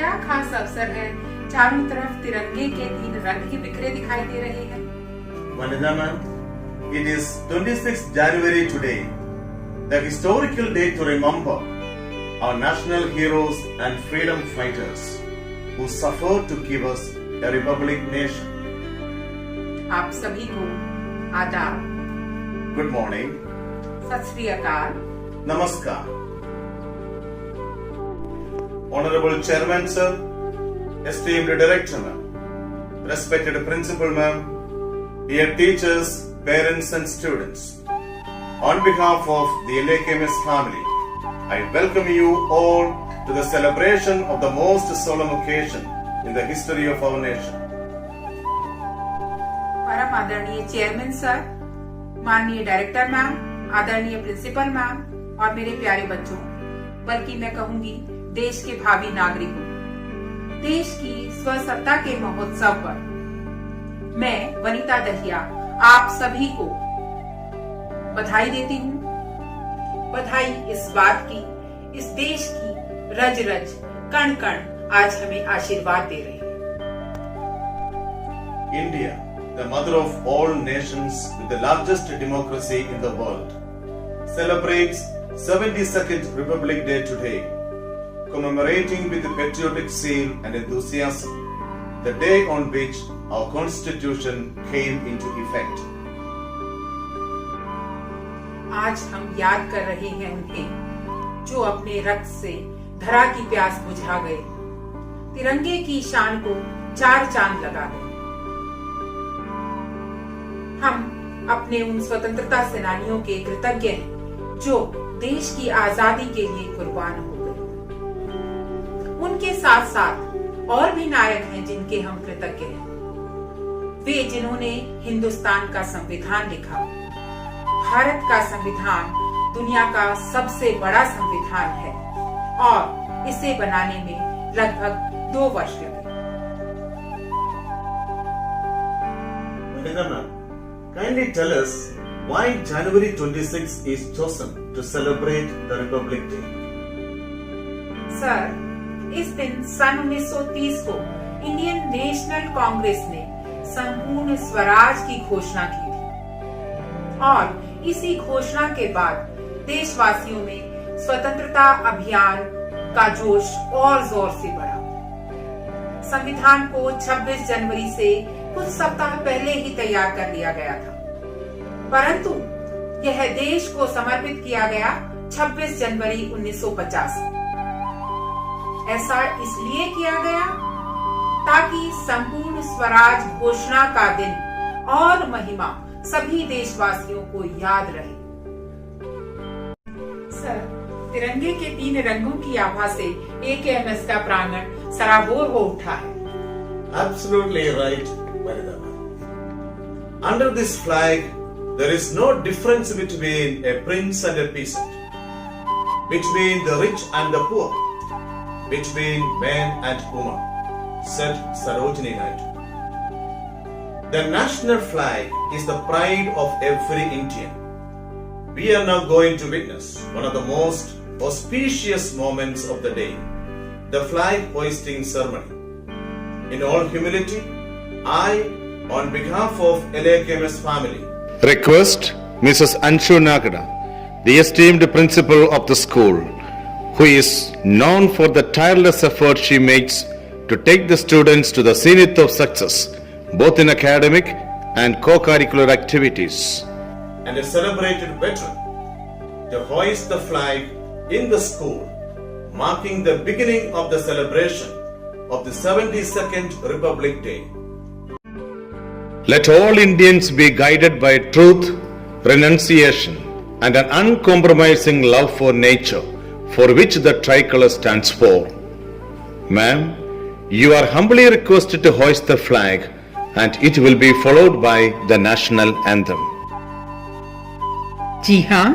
क्या खास अवसर है? चारों तरफ तिरंगे के 3 रंग ही बिखरे दिखाई दे रहे हैं। Vanida ma'am, it is 26th January today, the historical day to remember our national heroes and freedom fighters who suffered to give us a republic nation. आप सभी को आदाब, Good morning, सत श्री अकाल, Namaskar. Honorable Chairman sir, esteemed Director ma'am, respected Principal ma'am, dear teachers, parents and students. On behalf of the LAKMS family, I welcome you all to the celebration of the most solemn occasion in the history of our nation. परम आदरणीय chairman sir, माननीय director ma'am, आदरणीय principal ma'am और मेरे प्यारे बच्चों, बल्कि मैं कहूंगी देश के भावी नागरिकों, देश की स्वसत्ता के महोत्सव पर मैं वनिता दहिया आप सभी को बधाई देती हूँ। बधाई इस बात की, इस देश की रज रज कण कण आज हमें आशीर्वाद दे रही है। India, the mother of all nations with the largest democracy in the world, celebrates 72nd Republic Day today, commemorating with patriotic zeal and enthusiasm the day on which our constitution came into effect. आज हम याद कर रहे हैं उन्हें जो अपने रक्त से धरा की प्यास बुझा गए, तिरंगे की शान को 4 चांद लगा गए। हम अपने उन स्वतंत्रता सेनानियों के कृतज्ञ हैं जो देश की आजादी के लिए कुर्बान हो गए। उनके साथ साथ और भी नायक हैं जिनके हम कृतज्ञ हैं। वे जिन्होंने हिंदुस्तान का संविधान लिखा। भारत का संविधान दुनिया का सबसे बड़ा संविधान है और इसे बनाने में लगभग 2 वर्ष लगे। Vanida ma'am, kindly tell us why January 26 is chosen to celebrate the Republic Day. Sir, इस दिन सन 1930 को इंडियन नेशनल कांग्रेस ने संपूर्ण स्वराज की घोषणा की थी और इसी घोषणा के बाद देशवासियों में स्वतंत्रता अभियान का जोश और जोर से बढ़ा। संविधान को 26 जनवरी से कुछ सप्ताह पहले ही तैयार कर लिया गया था, परंतु यह देश को समर्पित किया गया 26 जनवरी 1950 को। ऐसा इसलिए किया गया ताकि संपूर्ण स्वराज घोषणा का दिन और महिमा सभी देशवासियों को याद रहे। सर, तिरंगे के 3 रंगों की आभा से एकेएमएस का प्रांगण सराबोर हो उठा है। Absolutely right, Vanida ma'am. Under this flag, there is no difference between a prince and a peasant, between the rich and the poor, between man and woman, said Sarojini Naidu. The national flag is the pride of every Indian. We are now going to witness one of the most auspicious moments of the day, the flag hoisting ceremony. In all humility, I, on behalf of LAKMS family, request Mrs. Anshu Nagada, the esteemed principal of the school, who is known for the tireless effort she makes to take the students to the zenith of success, both in academic and co-curricular activities, and a celebrated veteran, to hoist the flag in the school, marking the beginning of the celebration of the 72nd Republic Day. Let all Indians be guided by truth, renunciation, and an uncompromising love for nature, for which the tricolor stands for. Ma'am, you are humbly requested to hoist the flag, and it will be followed by the national anthem. जी हाँ,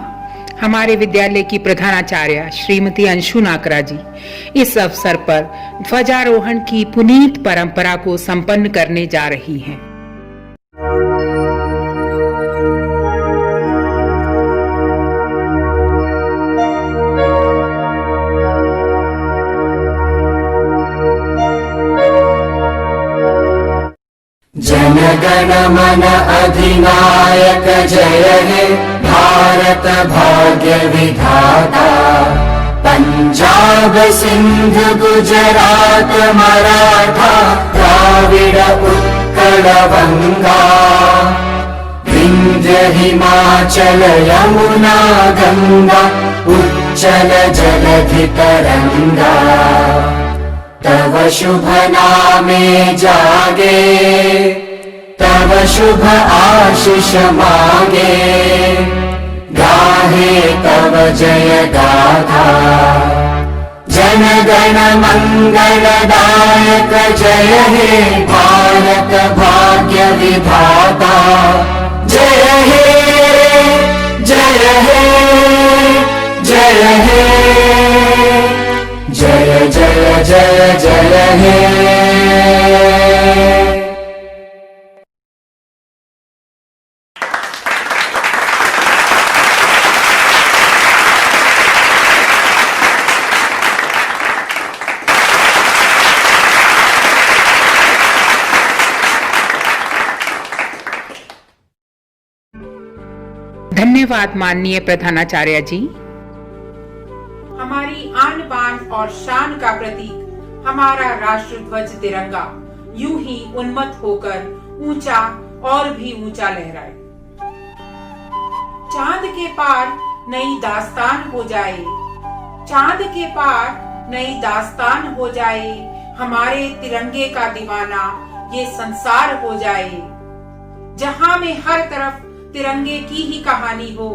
हमारे विद्यालय की प्रधानाचार्य श्रीमती अंशु नाकरा जी इस अवसर पर ध्वजारोहण की पुनीत परंपरा को संपन्न करने जा रही हैं। जनगणमन अधिनायक जय हे भारत भाग्य विधाता। पंजाब सिंध गुजरात मराठा द्राविड उत्कल बंगा। विंध्य हिमाचल यमुना गंगा उच्चल जलधि तरंगा। तव शुभ नामे जागे तव शुभ आशीष मागे। गाहे तव जय गाथा जनगण मंगलदायक जय हे भारत भाग्य विधाता। जय हे जय हे जय हे जय जय जय जय हे। धन्यवाद माननीय प्रधानाचार्य जी। हमारी आन बान और शान का प्रतीक हमारा राष्ट्र ध्वज तिरंगा यूं ही उन्मत्त होकर ऊंचा और भी ऊंचा लहराए। चांद के पार नई दास्तान हो जाए। चांद के पार नई दास्तान हो जाए। हमारे तिरंगे का दीवाना ये संसार हो जाए। जहां में हर तरफ तिरंगे की ही कहानी हो।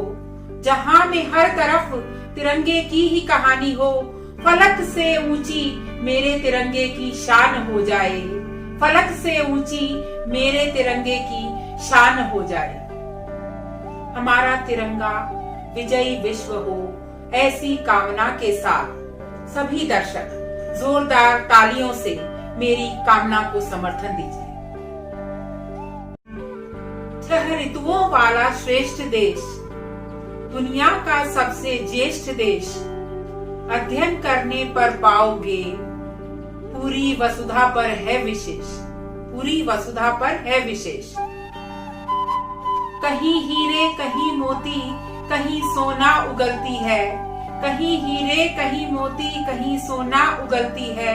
जहां में हर तरफ तिरंगे की ही कहानी हो। फलक से ऊंची मेरे तिरंगे की शान हो जाए। फलक से ऊंची मेरे तिरंगे की शान हो जाए। हमारा तिरंगा विजयी विश्व हो ऐसी कामना के साथ सभी दर्शक जोरदार तालियों से मेरी कामना को समर्थन दीजिए। 6 ऋतुओं वाला श्रेष्ठ देश, दुनिया का सबसे ज्येष्ठ देश, अध्ययन करने पर पाओगे पूरी वसुधा पर है विशेष। पूरी वसुधा पर है विशेष। कहीं हीरे कहीं मोती कहीं सोना उगलती है। कहीं हीरे कहीं मोती कहीं सोना उगलती है।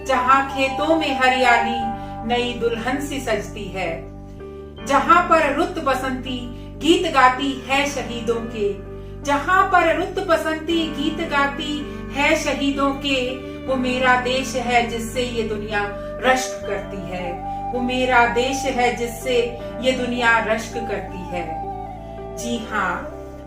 जहाँ खेतों में हरियाली नई दुल्हन सी सजती है। जहाँ पर रुत बसंती गीत गाती है शहीदों के। जहाँ पर रुत बसंती गीत गाती है शहीदों के। वो मेरा देश है जिससे ये दुनिया रश्क करती है। वो मेरा देश है जिससे ये दुनिया रश्क करती है। जी हाँ,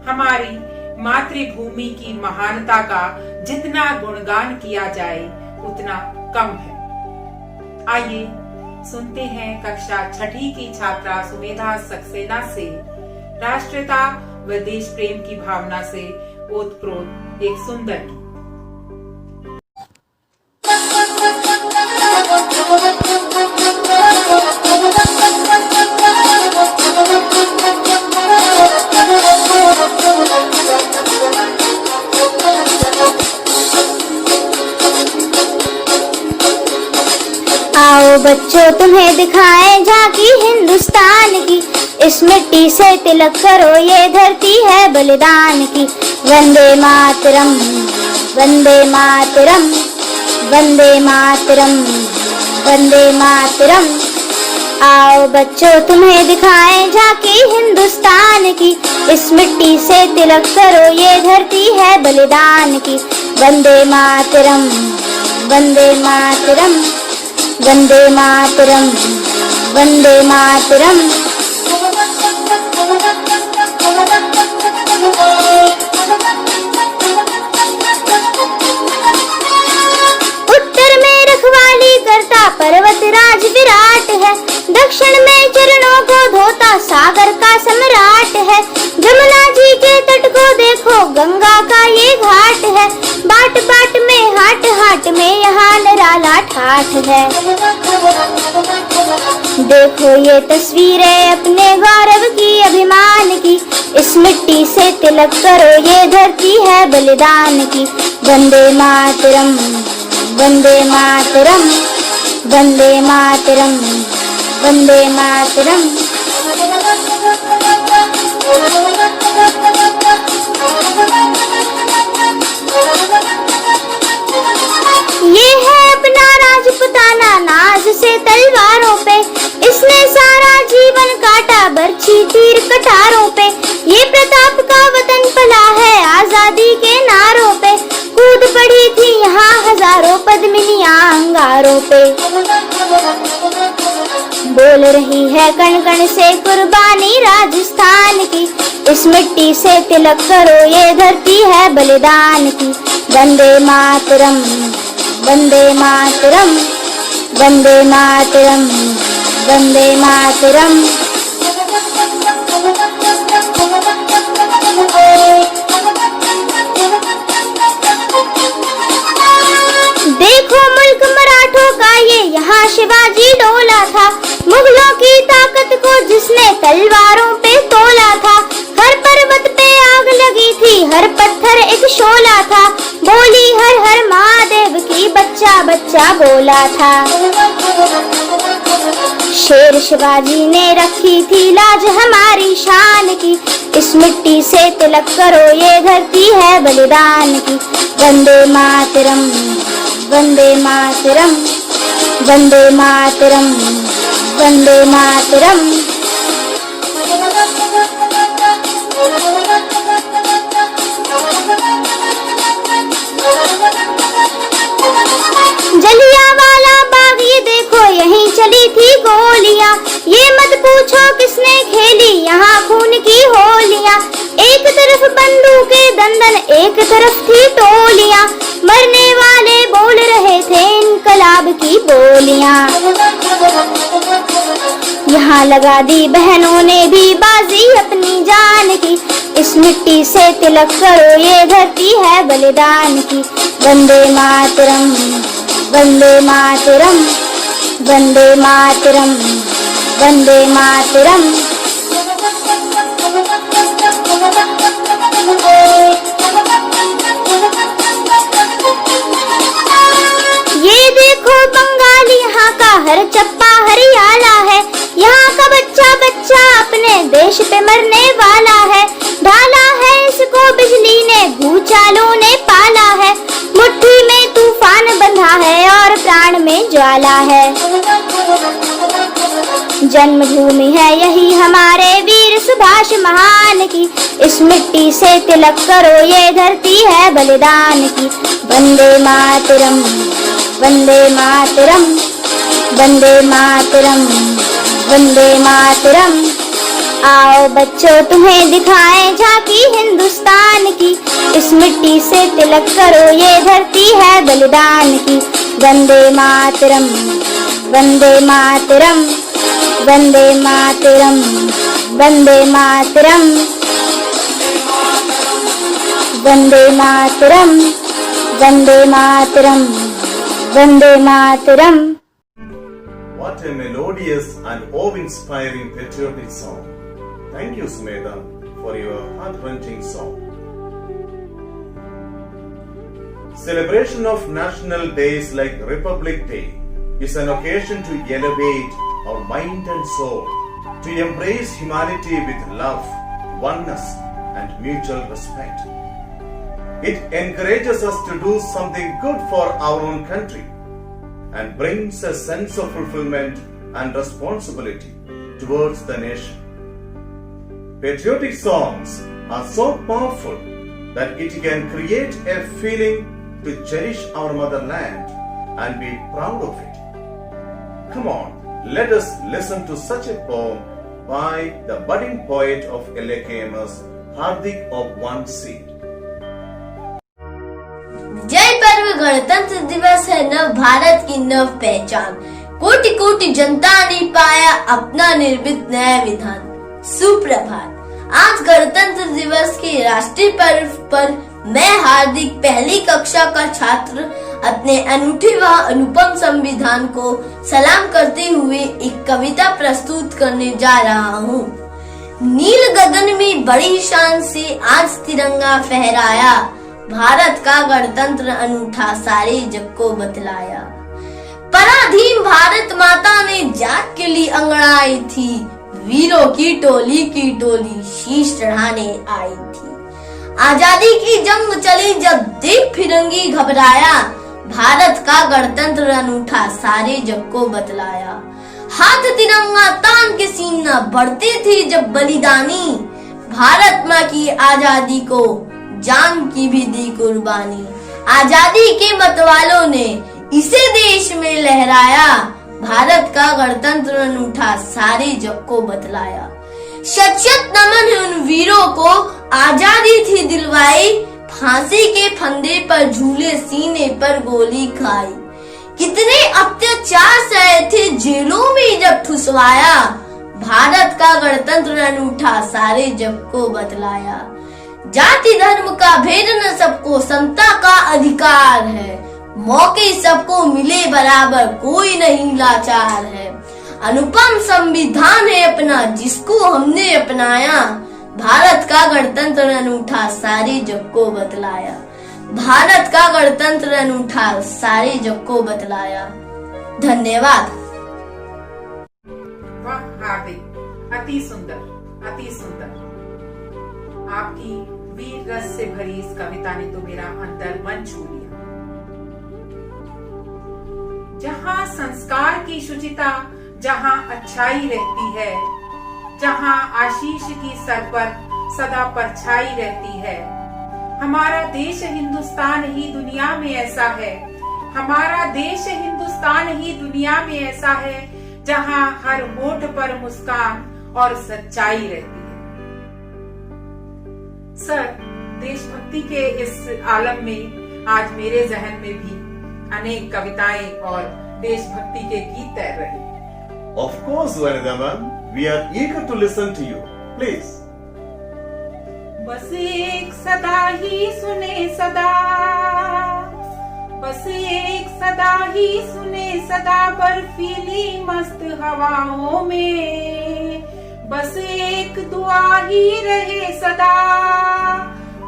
हमारी मातृभूमि की महानता का जितना गुणगान किया जाए उतना कम है। आइए सुनते हैं कक्षा 6ठी की छात्रा सुमेधा सक्सेना से राष्ट्रीयता व देश प्रेम की भावना से ओतप्रोत एक सुंदर गीत। आओ बच्चों तुम्हें दिखाएं झांकी हिंदुस्तान की। इस मिट्टी से तिलक करो ये धरती है बलिदान की। वंदे मातरम वंदे मातरम वंदे मातरम वंदे मातरम। आओ बच्चों तुम्हें दिखाएं झांकी हिंदुस्तान की। इस मिट्टी से तिलक करो ये धरती है बलिदान की। वंदे मातरम वंदे मातरम वंदे मातरम वंदे मातरम। उत्तर में रखवाली करता पर्वत राज विराट है। दक्षिण में चरणों को धोता सागर का सम्राट है। जमुना जी के तट को देखो गंगा का ये घाट है। बाट बाट में हाट हाट में यहाँ निराला ठाठ है। देखो ये तस्वीरें अपने गौरव की अभिमान की। इस मिट्टी से तिलक करो ये धरती है बलिदान की। वंदे मातरम वंदे मातरम वंदे मातरम वंदे मातरम। ये है अपना राजपुताना, नाज से तलवारों पे इसने सारा जीवन काटा, बरछी तीर कटारों पे। ये प्रताप का वतन पला है आजादी के नारों पे, कूद पड़ी थी यहाँ हजारों पद्मिनियां अंगारों पे। बोल रही है कण कण से कुर्बानी राजस्थान की, इस मिट्टी से तिलक करो ये धरती है बलिदान की। वंदे मातरम, वंदे मातरम, वंदे मातरम, वंदे मातरम। देखो मुल्क मराठों का ये यहाँ शिवाजी डोला था, मुगलों की ताकत को जिसने तलवारों पे तोला था। हर पर्वत पे आग लगी थी, हर पत्थर एक शोला था, बोली हर हर महादेव की बच्चा बच्चा बोला था। शेर शिवाजी ने रखी थी लाज हमारी शान की, इस मिट्टी से तिलक करो ये धरती है बलिदान की। वंदे मातरम, वंदे मातरम, वंदे मातरम, वंदे मातरम। जलियांवाला बाग ये देखो यहीं चली थी गोलियां, ये मत पूछो किसने खेली यहाँ खून की होलियां। एक तरफ बंदूकें दंदन एक तरफ थी टोलियां, मरने वाले बोल रहे थे इनकलाब की बोलियां। यहाँ लगा दी बहनों ने भी बाजी अपनी जान की, इस मिट्टी से तिलक करो ये धरती है बलिदान की। वंदे मातरम, वंदे मातरम, वंदे मातरम, वंदे मातरम। ये देखो बंगाली यहाँ का हर चप्पा हरियाला है, यहाँ का बच्चा बच्चा अपने देश पे मरने वाला है। ढाला है इसको बिजली ने, भूचालों ने पाला है, मुट्ठी में तूफान बंधा है और प्राण में ज्वाला है। जन्मभूमि है यही हमारे वीर सुभाष महान की, इस मिट्टी से तिलक करो ये धरती है बलिदान की। वंदे मातरम, वंदे मातरम, वंदे मातरम, वंदे मातरम। आओ बच्चों तुम्हें दिखाएं झांकी हिंदुस्तान की, इस मिट्टी से तिलक करो ये धरती है बलिदान की। Vande Mataram, Vande Mataram, Vande Mataram, Vande Mataram, Vande Mataram, Vande Mataram, Vande Mataram. What a melodious and awe-inspiring patriotic song. Thank you, Sumedha, for your heart-wrenching song. Celebration of national days like Republic Day is an occasion to elevate our mind and soul, to embrace humanity with love, oneness, and mutual respect. It encourages us to do something good for our own country and brings a sense of fulfillment and responsibility towards the nation. Patriotic songs are so powerful that it can create a feeling to cherish our motherland and be proud of it. Come on, let us listen to such a poem by the budding poet of LAKMS, Hardik of One Seed. जय पर्व गणतंत्र दिवस है नव भारत की नव पहचान, कोटि कोटि जनता ने पाया अपना निर्मित नया विधान। सुप्रभात। आज गणतंत्र दिवस के राष्ट्रीय पर्व पर मैं हार्दिक पहली कक्षा का छात्र अपने अनूठे व अनुपम संविधान को सलाम करते हुए एक कविता प्रस्तुत करने जा रहा हूँ। नील गगन में बड़ी शान से आज तिरंगा फहराया, भारत का गणतंत्र अनूठा सारे जग को बतलाया। पराधीन भारत माता ने जाग के लिए अंगड़ाई थी, वीरों की टोली शीश चढ़ाने आई थी। आजादी की जंग चली जब देख फिरंगी घबराया, भारत का गणतंत्र अनूठा सारे जग को बतलाया। हाथ तिरंगा तान के सीना बढ़ती थी जब बलिदानी, भारत माँ की आजादी को जान की भी दी कुर्बानी। आजादी के मतवालों ने इसे देश में लहराया, भारत का गणतंत्र अनूठा सारे जग को बतलाया। शत शत नमन है उन वीरों को, आजादी थी दिलवाई, फांसी के फंदे पर झूले सीने पर गोली खाई। कितने अत्याचार सहे थे जेलों में जब ठुसवाया, भारत का गणतंत्र अनूठा सारे जग को बतलाया। जाति धर्म का भेद न सबको समता का अधिकार है, मौके सबको मिले बराबर कोई नहीं लाचार है। अनुपम संविधान है अपना जिसको हमने अपनाया, भारत का गणतंत्र अनूठा सारे जग को बतलाया। भारत का गणतंत्र अनूठा सारे जग को बतलाया। धन्यवाद। वाह हार्दिक, अति सुंदर, अति सुंदर। आपकी वीर रस से भरी इस कविता ने तो मेरा अंतर मन छू लिया। जहाँ संस्कार की शुचिता, जहाँ अच्छाई रहती है, जहाँ आशीष की सर पर सदा परछाई रहती है, हमारा देश हिंदुस्तान ही दुनिया में ऐसा है, हमारा देश हिंदुस्तान ही दुनिया में ऐसा है, जहाँ हर होठ पर मुस्कान और सच्चाई रहती है। सर, देशभक्ति के इस आलम में आज मेरे जहन में भी अनेक कविताएं और देशभक्ति के गीत तैर रहे। Of course, Vanida ma'am, we are eager to listen to you. Please. बस एक सदा ही सुने सदा, बस एक सदा ही सुने सदा बर्फीली मस्त हवाओं में, बस एक दुआ ही रहे सदा,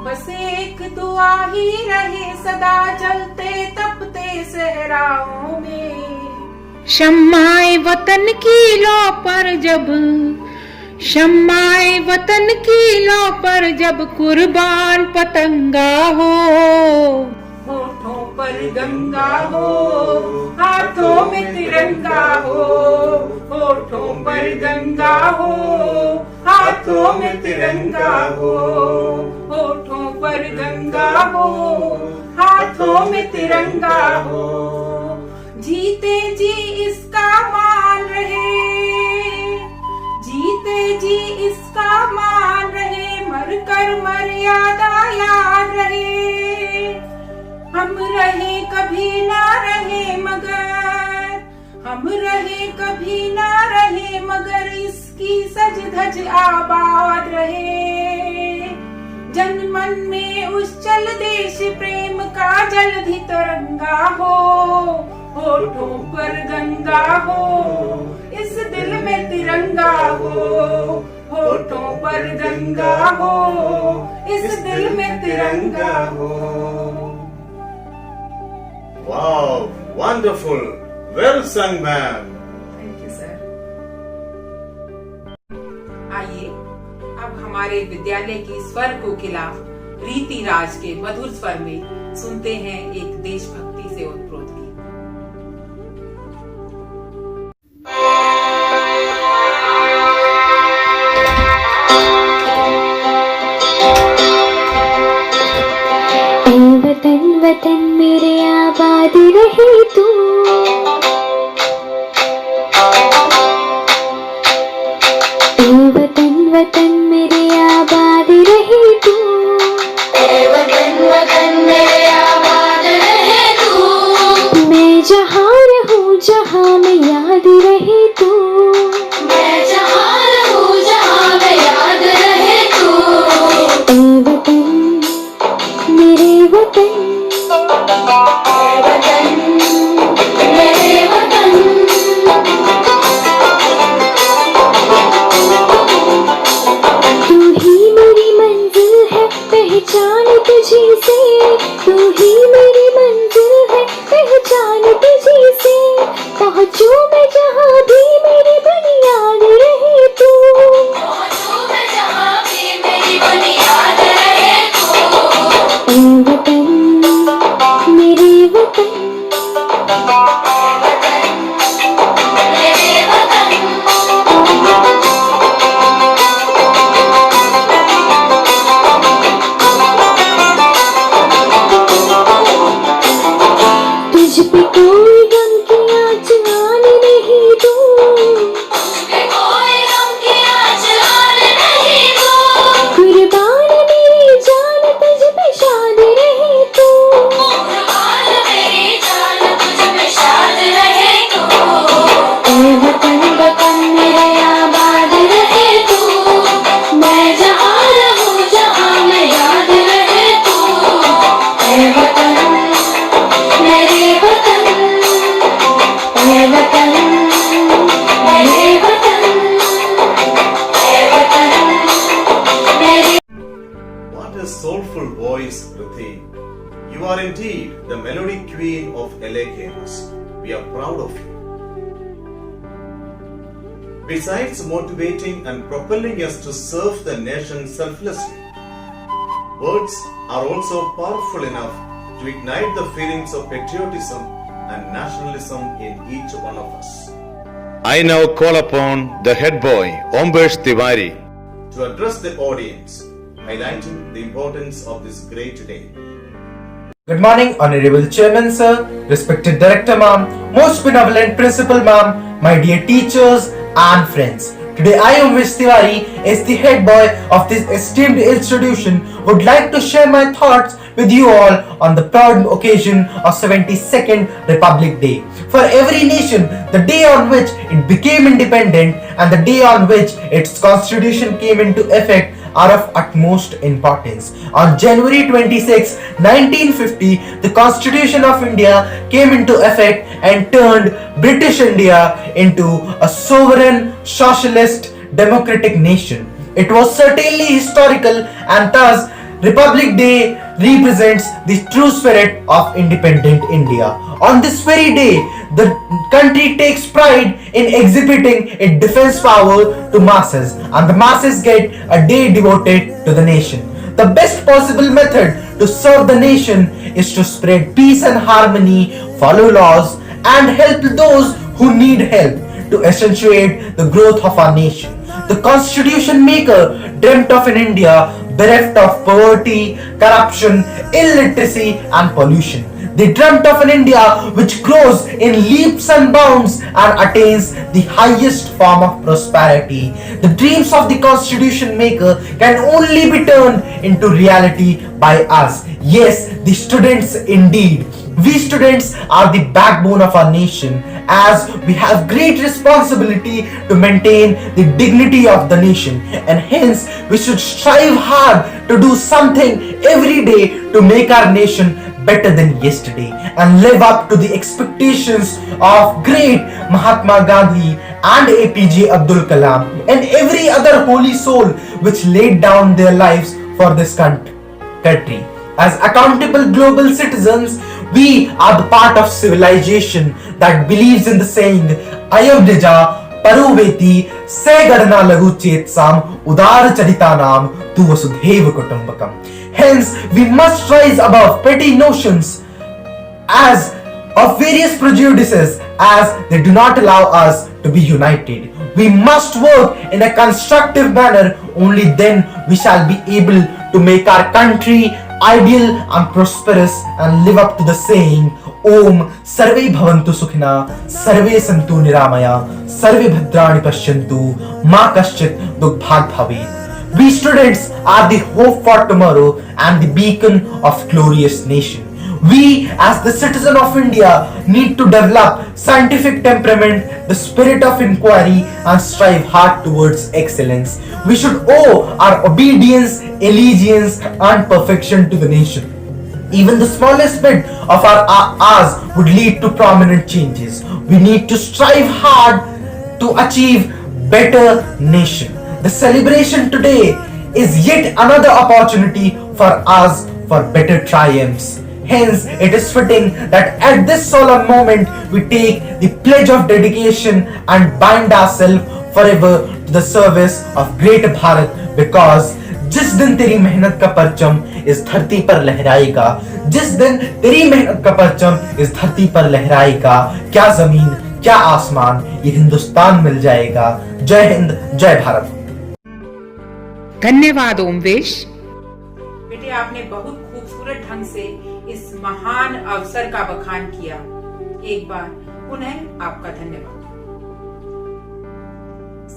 बस एक दुआ ही रहे सदा जलते तपते सहराओं में। शम्माए वतन की लौ पर जब, शम्माए वतन की लौ पर जब कुर्बान पतंगा हो, होठों पर गंगा हो, हाथों में तिरंगा हो, होठों पर गंगा हो, हाथों में तिरंगा हो, होठों पर गंगा हो, हाथों में तिरंगा हो। जीते जी इसका मान रहे, जीते जी इसका मान रहे, मर कर मर्यादा याद रहे। हम रहे कभी ना रहे मगर, हम रहे कभी ना रहे मगर इसकी सज धज आबाद रहे। जन मन में उछल देश प्रेम का जलधि तरंगा हो, होठों पर गंगा हो, इस दिल में तिरंगा हो, होठों पर गंगा हो, इस दिल में तिरंगा हो। Wow, wonderful. Well sung, ma'am. Thank you sir. आइए अब हमारे विद्यालय की स्वर कोकिला रीति राज के मधुर स्वर में सुनते हैं एक देशभक्ति से ओतप्रोत गीत। वतन वतन मेरे आबाद रहे तू, वतन वतन मेरे आबाद रहे तू, वतन वतन मेरे आबाद रहे तू। मैं जहाँ रहूँ जहाँ में याद रहे तू, मैं जहाँ रहूँ जहाँ में याद रहे तू। वतन मेरे वतन, वतन मेरे वतन। तू ही मेरी मंजिल है पहचान तुझी से, तू ही मेरी मंजिल है पहचान तुझी से। you are indeed the melody queen of LA campus. We are proud of you. Besides motivating and propelling us to serve the nation selflessly, words are also powerful enough to ignite the feelings of patriotism and nationalism in each one of us. I now call upon the head boy, Ombesh Tiwari, To address the audience, highlighting the importance of this great day. Good morning, Honorable Chairman Sir, respected Director Ma'am, most benevolent Principal Ma'am, my dear teachers and friends. Today I, Ombesh Tiwari, as the head boy of this esteemed institution, would like to share my thoughts with you all on the proud occasion of 72nd Republic Day. For every nation, the day on which it became independent and the day on which its constitution came into effect are of utmost importance. On January 26, 1950, the Constitution of India came into effect and turned British India into a sovereign, socialist, democratic nation. It was certainly historical, and thus Republic Day represents the true spirit of independent India. On this very day, the country takes pride in exhibiting its defense power to masses, and the masses get a day devoted to the nation. The best possible method to serve the nation is to spread peace and harmony, follow laws, and help those who need help to accentuate the growth of our nation. The Constitution maker dreamt of an India bereft of poverty, corruption, illiteracy, and pollution. They dreamt of an India which grows in leaps and bounds and attains the highest form of prosperity. The dreams of the Constitution maker can only be turned into reality by us. Yes, the students indeed. We students are the backbone of our nation, as we have great responsibility to maintain the dignity of the nation, and hence we should strive hard to do something every day to make our nation better than yesterday and live up to the expectations of great Mahatma Gandhi and APJ Abdul Kalam and every other holy soul which laid down their lives for this country. As accountable global citizens, we are the part of civilization that believes in the saying, Ayam Nija Paruveti Segadana Lagu Chetsam Udar Charitanam Tu Vasudhaiva Kutumbakam. Hence, we must rise above petty notions as of various prejudices, as they do not allow us to be united. We must work in a constructive manner. Only then we shall be able to make our country ideal and prosperous and live up to the saying, Om Sarve Bhavantu Sukhina, Sarve Santu Niramaya, Sarve Bhadrani Pashyantu, Ma Kaschit Dukbhag Bhavet. We students are the hope for tomorrow and the beacon of glorious nation. We as the citizen of India need to develop scientific temperament, the spirit of inquiry, and strive hard towards excellence. We should owe our obedience, allegiance, and perfection to the nation. Even the smallest bit of our ours would lead to prominent changes. We need to strive hard to achieve better nation. The celebration today is yet another opportunity for us for better triumphs. Hence, it is fitting that at this solemn moment we take the pledge of dedication and bind ourselves forever to the service of great Bharat, because जिस दिन तेरी मेहनत का परचम इस धरती पर लहराएगा, जिस दिन तेरी मेहनत का परचम इस धरती पर लहराएगा, क्या जमीन क्या आसमान ये हिंदुस्तान मिल जाएगा। जय हिंद, जय भारत। धन्यवाद ओमवेश। बेटे, आपने बहुत खूबसूरत ढंग से इस महान अवसर का बखान किया। एक बार पुनः आपका धन्यवाद।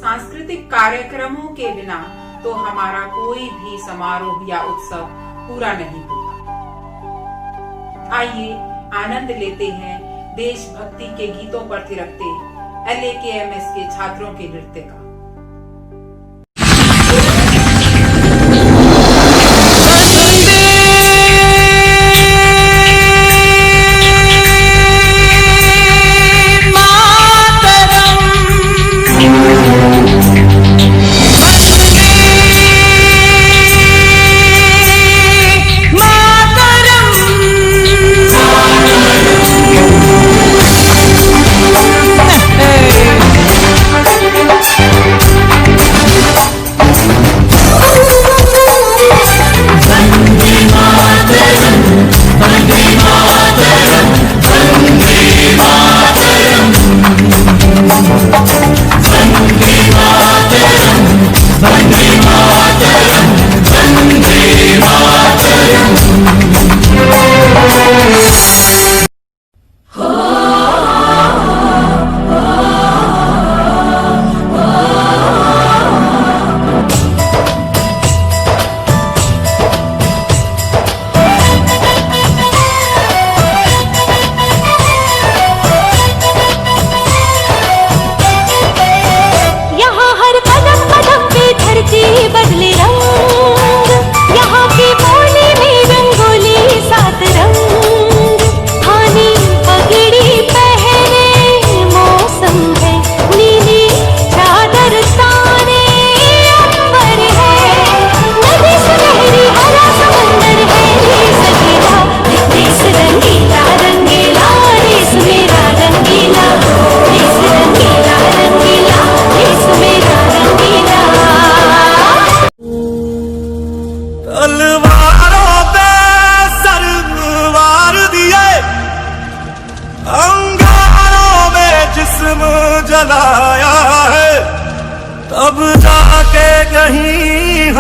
सांस्कृतिक कार्यक्रमों के बिना तो हमारा कोई भी समारोह या उत्सव पूरा नहीं होता। आइए आनंद लेते हैं देशभक्ति के गीतों पर थिरकते LAKMS के छात्रों के नृत्य का। मातरम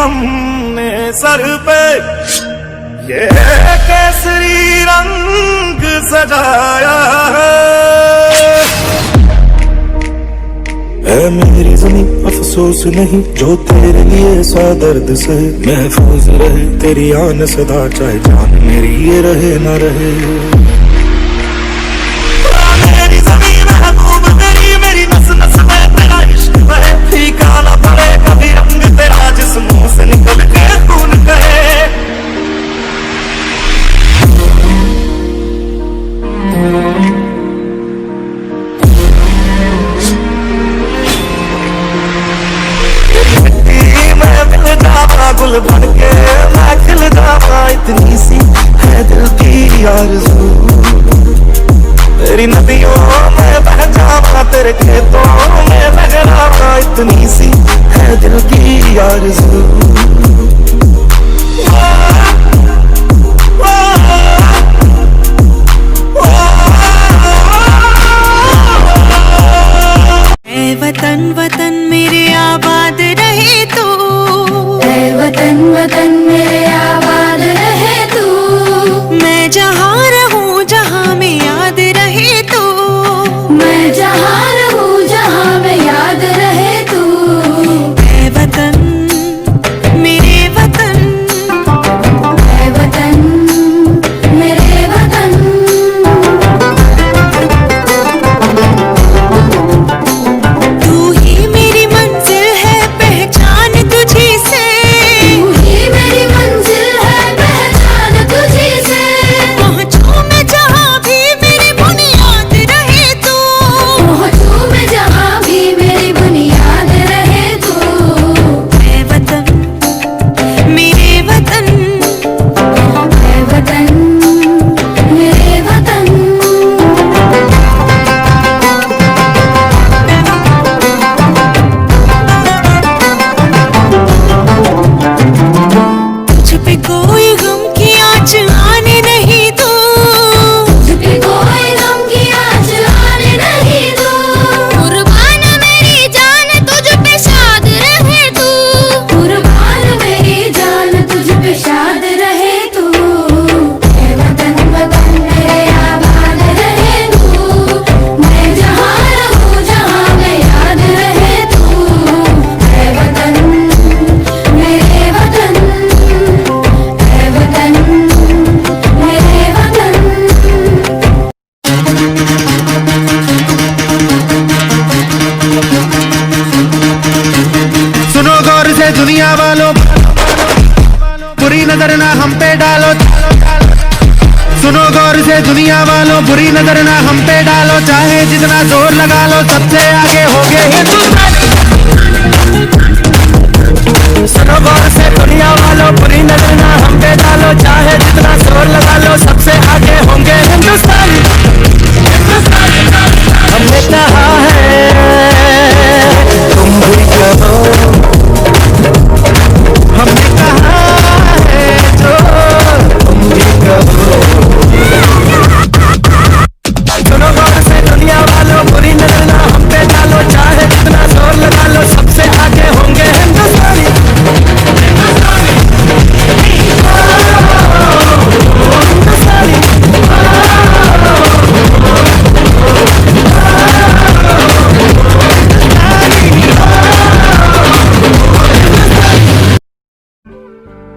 हमने सर पे ये केसरी रंग सजाया है मेरी ज़मीं अफसोस नहीं जो तेरे लिए सा दर्द से महफूज रहे तेरी आन सदा चाहे जान मेरी ये रहे न रहे मेरी ज़मीं महबूब तेरी मेरी नस नस में तेरा इश्क बहे फीका न पड़े कभी रंग तेरा जिस मुंह से निकल के खून कहे गुल बन के मैं खिल जावा इतनी सी है दिल की आरज़ू तेरी नदियों में बह जावा तेरे खेतों में लहरावा इतनी सी है दिल की आरज़ू वतन वतन मेरे आबाद रहे तू वतन वतन मेरे आबाद रहे तू मैं जहाँ रहूँ जहाँ में याद रहे तू मैं जहाँ रहूँ जहाँ में याद रहे तू ऐ वतन मेरे वतन ऐ वतन मेरे वतन तू ही मेरी मंजिल है पहचान तुझी से तू ही मेरी मंजिल है पहचान तुझी से पहुँचूं मैं जहाँ भी मेरी बुनियाद रहे तू पहुँचूं मैं जहाँ भी मेरी बुनियाद रहे तू ऐ वतन मेरे वतन ऐ वतन मेरे वतन तुझ पे कोई गम की आँच आने नहीं दूँ तुझपे कोई गम की आँच आने नहीं दूँ कुर्बान मेरी जान तुझ पे शाद रहे तू कुर्बान मेरी जान तुझ पे शाद रहे तू ऐ वतन वतन मेरे आबाद रहे तू मैं जहाँ रहूँ जहाँ में याद रहे तू ऐ वतन मेरे वतन ऐ वतन मेरे वतन सुनो गौर से दुनिया वालों बुरी नजर ना हम पे डालो सुनो गौर से दुनिया वालों बुरी नजर ना हम पे डालो चाहे जितना जोर लगा लो सबसे आगे होंगे हिंदुस्तानी सुनो गौर से दुनिया वालों बुरी नजर ना हम पे डालो चाहे जितना जोर लगा लो सबसे आगे होंगे हिंदुस्तानी हमने कहा है तुम भी कहो हमने कहा है जो तुम भी कहो सुनो गौर से दुनिया वालों बुरी नजर ना हम पे डालो चाहे जितना जोर लगा लो सबसे आगे होंगे हिंदुस्तानी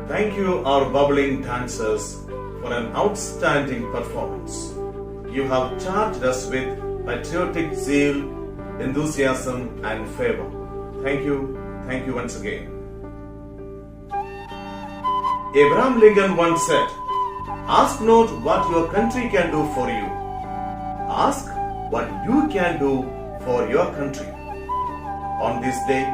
Thank you, our bubbling dancers, for an outstanding performance. You have charged us with patriotic zeal, enthusiasm, and fervor. Thank you once again. Abraham Lincoln once said, "Ask not what your country can do for you. Ask what you can do for your country." On this day,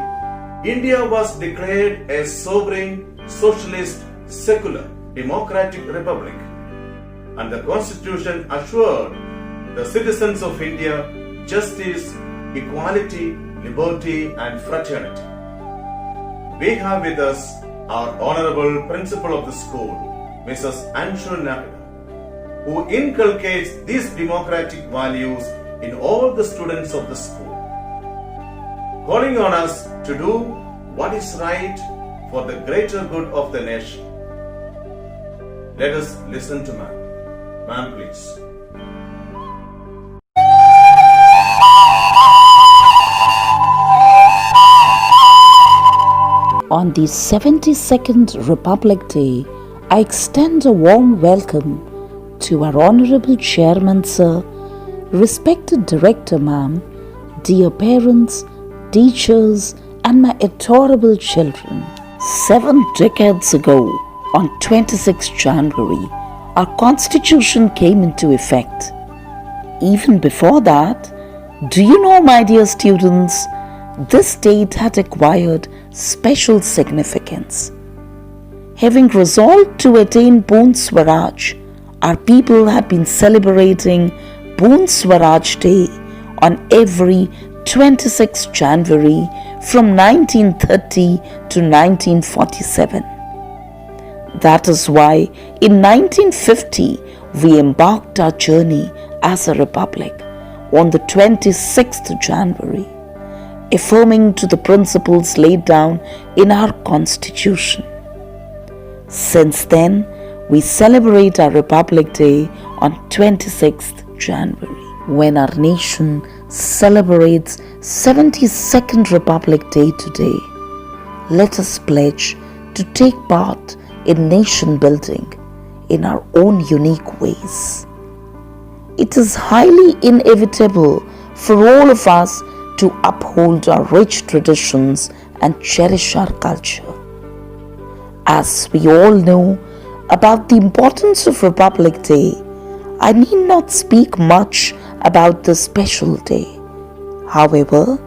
India was declared a sovereign, socialist, secular, democratic republic, and the Constitution assured the citizens of India justice, equality, liberty, and fraternity. We have with us our honorable principal of the school, Mrs. Anshu Nakara, who inculcates these democratic values in all the students of the school, calling on us to do what is right for the greater good of the nation. Let us listen to ma'am. Ma'am, please. On the 72nd Republic Day, I extend a warm welcome to our Honorable Chairman Sir, respected Director Ma'am, dear parents, teachers and my adorable children. 7 decades ago, on 26 January, our Constitution came into effect. Even before that, do you know, my dear students, this date had acquired special significance. Having resolved to attain Poon Swaraj, our people had been celebrating Poon Swaraj Day on every 26 January from 1930 to 1947. That is why in 1950 we embarked our journey as a republic on the 26th January, affirming to the principles laid down in our Constitution. Since then, we celebrate our Republic Day on 26th January. When our nation celebrates 72nd Republic Day today, let us pledge to take part in nation building in our own unique ways. It is highly inevitable for all of us to uphold our rich traditions and cherish our culture. As we all know about the importance of Republic Day, I need not speak much about this special day. However,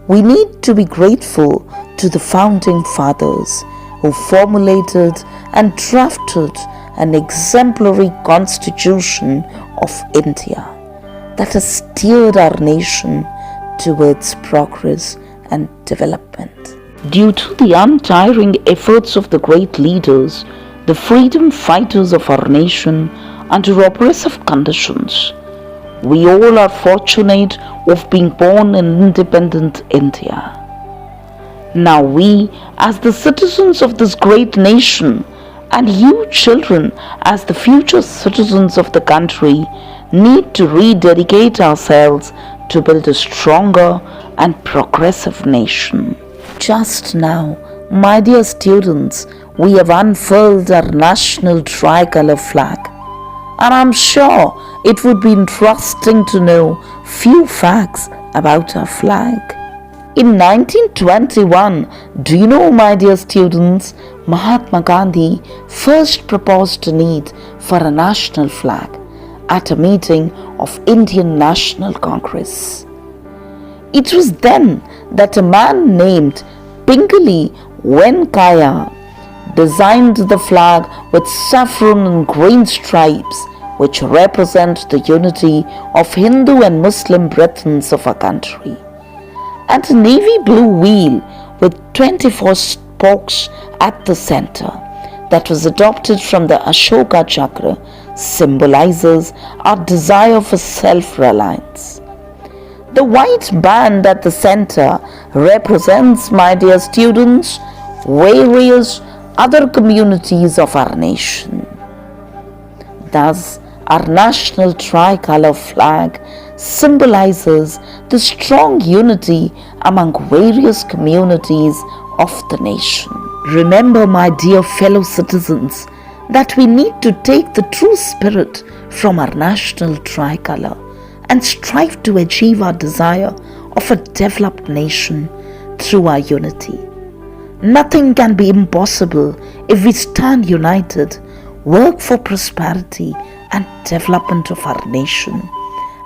we need to be grateful to the founding fathers who formulated and drafted an exemplary constitution of India that has steered our nation towards progress and development. Due to the untiring efforts of the great leaders, the freedom fighters of our nation under oppressive conditions, we all are fortunate of being born in independent India. Now we, as the citizens of this great nation, and you children as the future citizens of the country, need to rededicate ourselves to build a stronger and progressive nation. Just now, my dear students, we have unfurled our national tricolor flag, and I'm sure it would be interesting to know few facts about our flag. In 1921, do you know, my dear students, Mahatma Gandhi first proposed a need for a national flag at a meeting of Indian National Congress. It was then that a man named Pingali Venkaya designed the flag with saffron and green stripes, which represent the unity of Hindu and Muslim brethren of our country, and a navy blue wheel with 24 spokes at the center that was adopted from the Ashoka Chakra symbolizes our desire for self-reliance. The white band at the center represents, my dear students, various other communities of our nation. Thus, our national tricolor flag symbolizes the strong unity among various communities of the nation. Remember, my dear fellow citizens, that we need to take the true spirit from our national tricolor and strive to achieve our desire of a developed nation through our unity. Nothing can be impossible if we stand united, work for prosperity and development of our nation,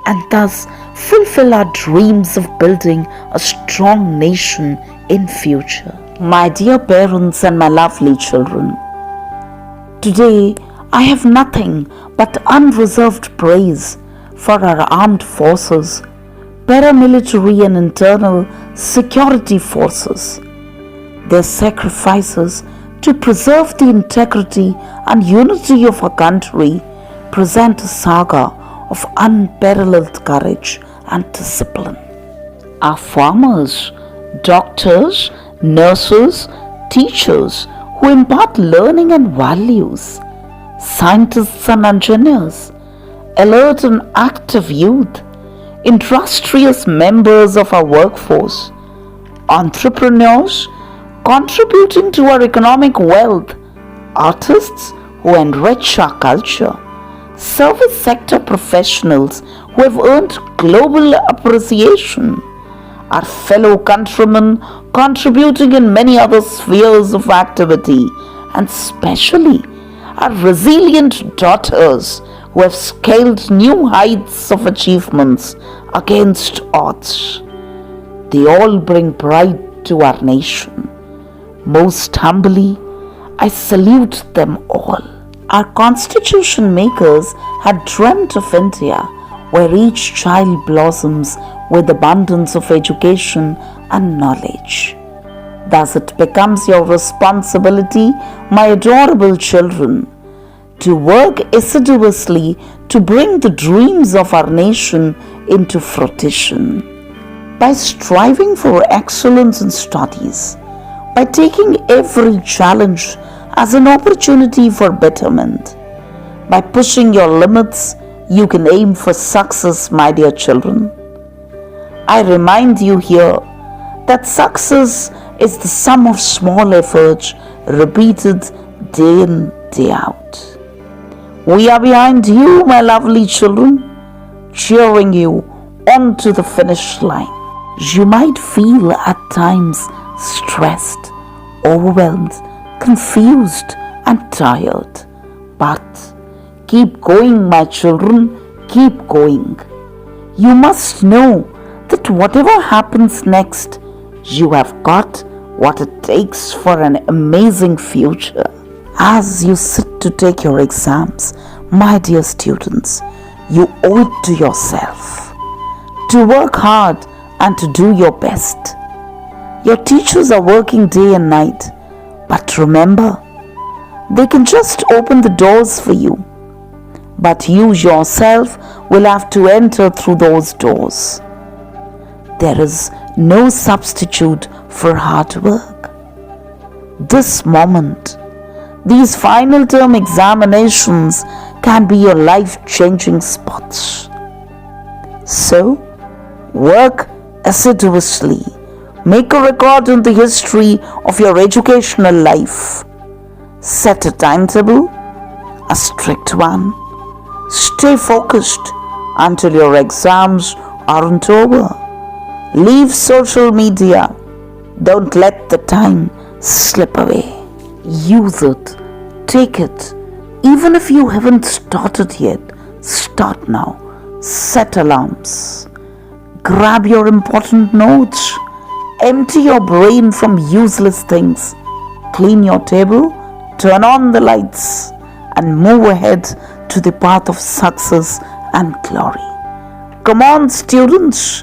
and thus fulfill our dreams of building a strong nation in future. My dear parents and my lovely children, today I have nothing but unreserved praise for our armed forces, paramilitary and internal security forces. Their sacrifices to preserve the integrity and unity of our country present a saga of unparalleled courage and discipline. Our farmers, doctors, nurses, teachers who impart learning and values, scientists and engineers, alert and active youth, industrious members of our workforce, entrepreneurs contributing to our economic wealth, artists who enrich our culture, service sector professionals who have earned global appreciation, our fellow countrymen contributing in many other spheres of activity, and especially our resilient daughters who have scaled new heights of achievements against odds. They all bring pride to our nation. Most humbly, I salute them all. Our constitution makers had dreamt of India where each child blossoms with abundance of education and knowledge. Thus it becomes your responsibility, my adorable children, to work assiduously to bring the dreams of our nation into fruition. By striving for excellence in studies, by taking every challenge as an opportunity for betterment, by pushing your limits, you can aim for success, my dear children. I remind you here that success is the sum of small efforts repeated day in, day out. We are behind you, my lovely children, cheering you on to the finish line. You might feel at times stressed, overwhelmed, confused and tired, but keep going, my children, keep going. You must know that whatever happens next, you have got what it takes for an amazing future. As you sit to take your exams, my dear students, you owe it to yourself to work hard and to do your best. Your teachers are working day and night, but remember, they can just open the doors for you, but you yourself will have to enter through those doors. There is no substitute for hard work. This moment, these final term examinations can be your life-changing spots. So, work assiduously. Make a record in the history of your educational life. Set a timetable, a strict one. Stay focused until your exams aren't over. Leave social media. Don't let the time slip away. Use it. Take it. Even if you haven't started yet, start now. Set alarms. Grab your important notes. Empty your brain from useless things. Clean your table. Turn on the lights. And move ahead to the path of success and glory. Come on, students.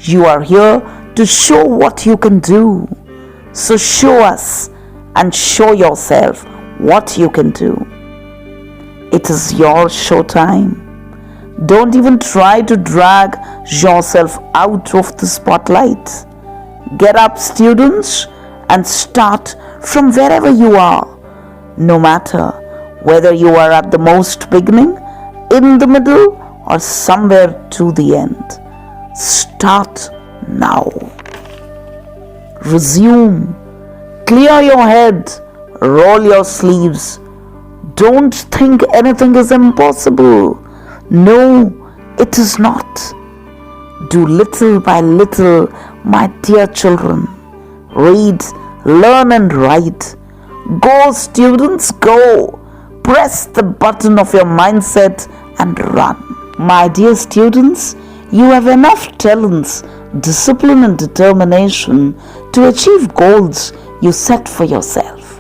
You are here to show what you can do. So show us and show yourself what you can do. It is your show time. Don't even try to drag yourself out of the spotlight. Get up, students, and start from wherever you are. No matter whether you are at the most beginning, in the middle, or somewhere to the end. Start now. Resume. Clear your head. Roll your sleeves. Don't think anything is impossible. No, it is not. Do little by little, my dear children. Read, learn and write. Go, students, go. Press the button of your mindset and run. My dear students, you have enough talents, discipline and determination to achieve goals you set for yourself.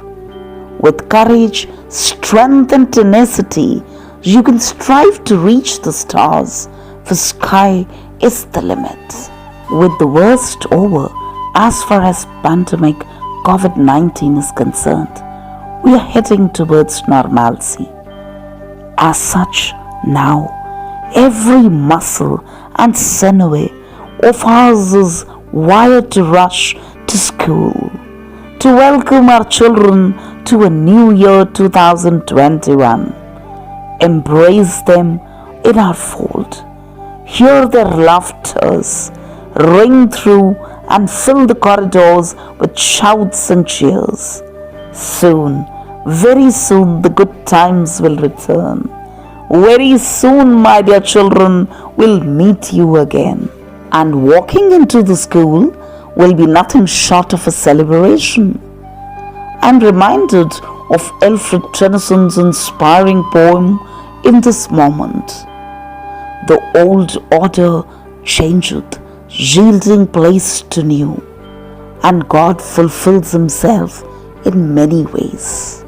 With courage, strength and tenacity, you can strive to reach the stars, for sky is the limit. With the worst over, as far as pandemic COVID-19 is concerned, we are heading towards normalcy. As such, now, every muscle and sinew of ours is wired to rush to school, to welcome our children to a new year 2021. Embrace them in our fold. Hear their laughters ring through and fill the corridors with shouts and cheers. Soon, very soon, the good times will return. Very soon, my dear children, we'll meet you again. And walking into the school will be nothing short of a celebration. I'm reminded of Alfred Tennyson's inspiring poem in this moment. The old order changeth, yielding place to new, and God fulfills himself in many ways.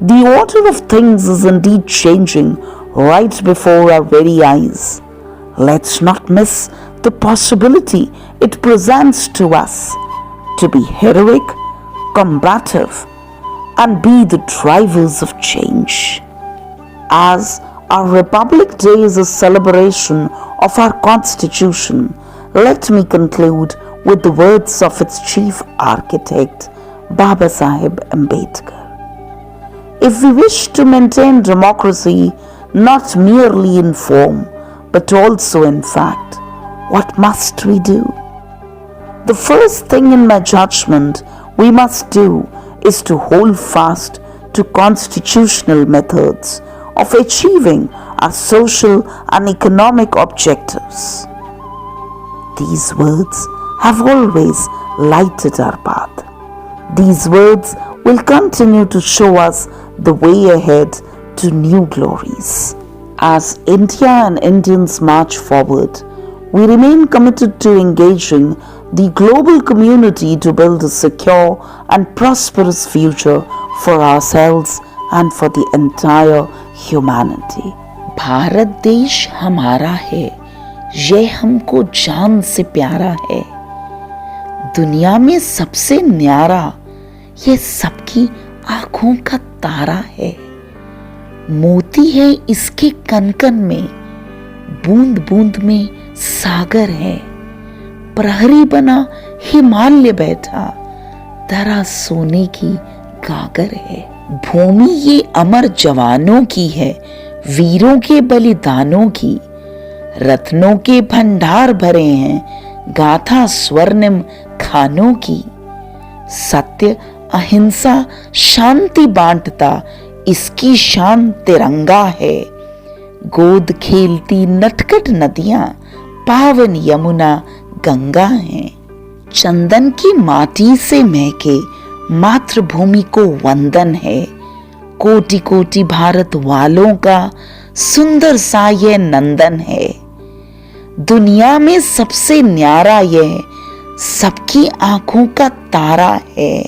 The order of things is indeed changing right before our very eyes. Let's not miss the possibility it presents to us to be heroic, combative, and be the drivers of change. As our Republic Day is a celebration of our Constitution, let me conclude with the words of its chief architect, Baba Saheb Ambedkar. If we wish to maintain democracy not merely in form, but also in fact, what must we do? The first thing in my judgment we must do is to hold fast to constitutional methods of achieving our social and economic objectives. These words have always lighted our path. These words will continue to show us the way ahead to new glories. As India and Indians march forward, we remain committed to engaging the global community to build a secure and prosperous future for ourselves and for the entire humanity. Bharat देश हमारा है, ये हमको जान से प्यारा है। दुनिया में सबसे न्यारा ये सबकी आंखों का तारा है। मोती है इसके कण कण में, बूंद बूंद में सागर है। प्रहरी बना हिमालय बैठा, धरा सोने की गागर है। भूमि ये अमर जवानों की है, वीरों के बलिदानों की। रत्नों के भंडार भरे हैं, गाथा स्वर्णिम खानों की। सत्य अहिंसा शांति बांटता, इसकी शान तिरंगा है। गोद खेलती नटखट नदियां, पावन यमुना गंगा है। चंदन की माटी से महके मातृभूमि को वंदन है। कोटि कोटि भारत वालों का सुंदर सा ये नंदन है। दुनिया में सबसे न्यारा यह सबकी आंखों का तारा है।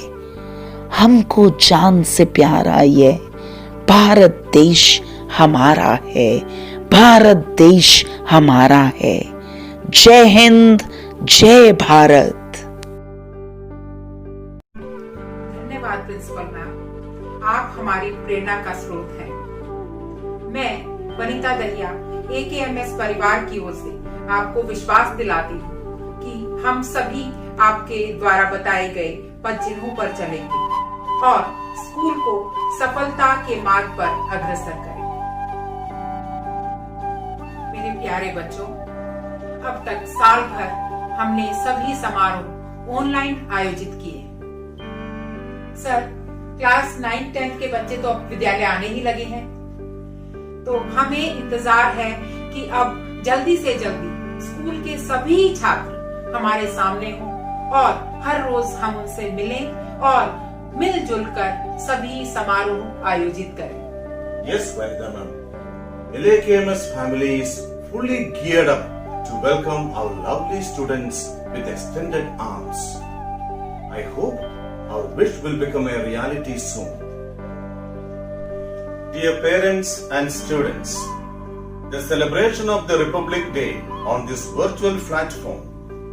हमको जान से प्यारा ये भारत देश हमारा है। भारत देश हमारा है। जय हिंद, जय भारत। धन्यवाद प्रिंसिपल मैम, आप हमारी प्रेरणा का स्रोत हैं। मैं वनिता दहिया AKMS परिवार की ओर से आपको विश्वास दिलाती हूँ कि हम सभी आपके द्वारा बताए गए पद चिन्हों पर चलेंगे और स्कूल को सफलता के मार्ग पर अग्रसर करें। मेरे प्यारे बच्चों, अब तक साल भर हमने सभी समारोह ऑनलाइन आयोजित किए। सर, क्लास 9-10 के बच्चे तो अब विद्यालय आने ही लगे हैं, तो हमें इंतजार है कि अब जल्दी से जल्दी स्कूल के सभी छात्र हमारे सामने हों और हर रोज हम उनसे मिलें और मिलजुल कर सभी समारोह आयोजित करें। Yes, Vanitha ma'am. AKMS family is fully geared up to welcome our lovely students with extended arms. I hope our wish will become a reality soon. Dear parents and students, the celebration of the Republic Day on this virtual platform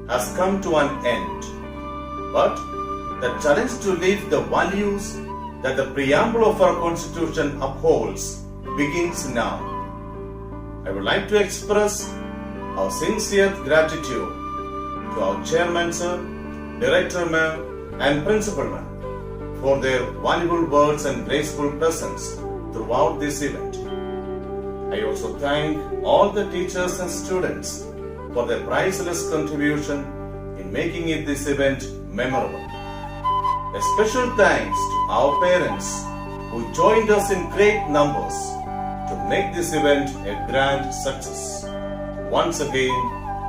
has come to an end. But the challenge to live the values that the preamble of our Constitution upholds begins now. I would like to express our sincere gratitude to our Chairman Sir, Director Ma'am and Principal Ma'am for their valuable words and graceful presence throughout this event. I also thank all the teachers and students for their priceless contribution in making this event memorable. A special thanks to our parents who joined us in great numbers to make this event a grand success. Once again,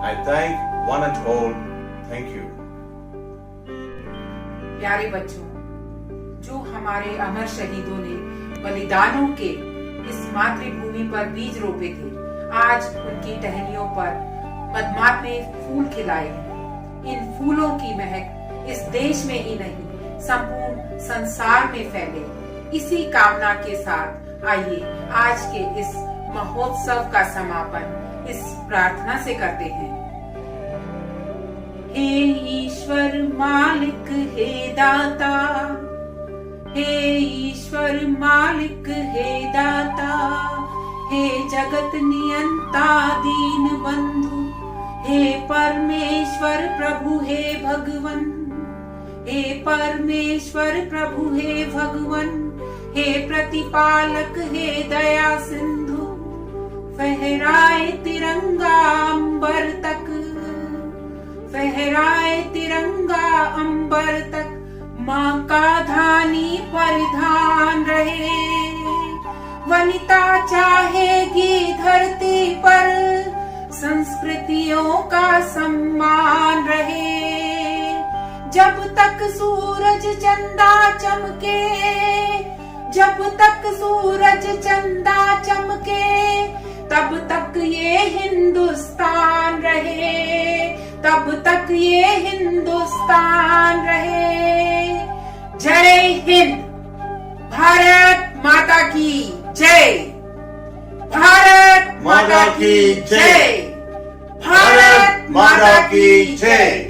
I thank one and all. Thank you. प्यारे बच्चों, जो हमारे अमर शहीदों ने बलिदानों के इस मातृभूमि पर बीज रोपे थे, आज उनकी टहनियों पर मधुमालती फूल खिलाए हैं। इन फूलों की महक इस देश में ही नहीं, संपूर्ण संसार में फैले। इसी कामना के साथ आइए आज के इस महोत्सव का समापन इस प्रार्थना से करते हैं। हे ईश्वर मालिक, हे दाता, हे ईश्वर मालिक, हे दाता, हे जगत नियंता दीन बंधु, हे परमेश्वर प्रभु, हे भगवन, हे परमेश्वर प्रभु, हे भगवन, हे प्रतिपालक, हे दया सिंधु, फहराए तिरंगा अंबर तक, फहराए तिरंगा अंबर तक, माँ का धानी परिधान रहे। वनिता चाहेगी धरती पर संस्कृतियों का सम्मान रहे। जब तक सूरज चंदा चमके, जब तक सूरज चंदा चमके, तब तक ये हिंदुस्तान रहे, तब तक ये हिंदुस्तान रहे। जय हिंद, भारत माता की जय, भारत माता की जय, भारत माता की जय।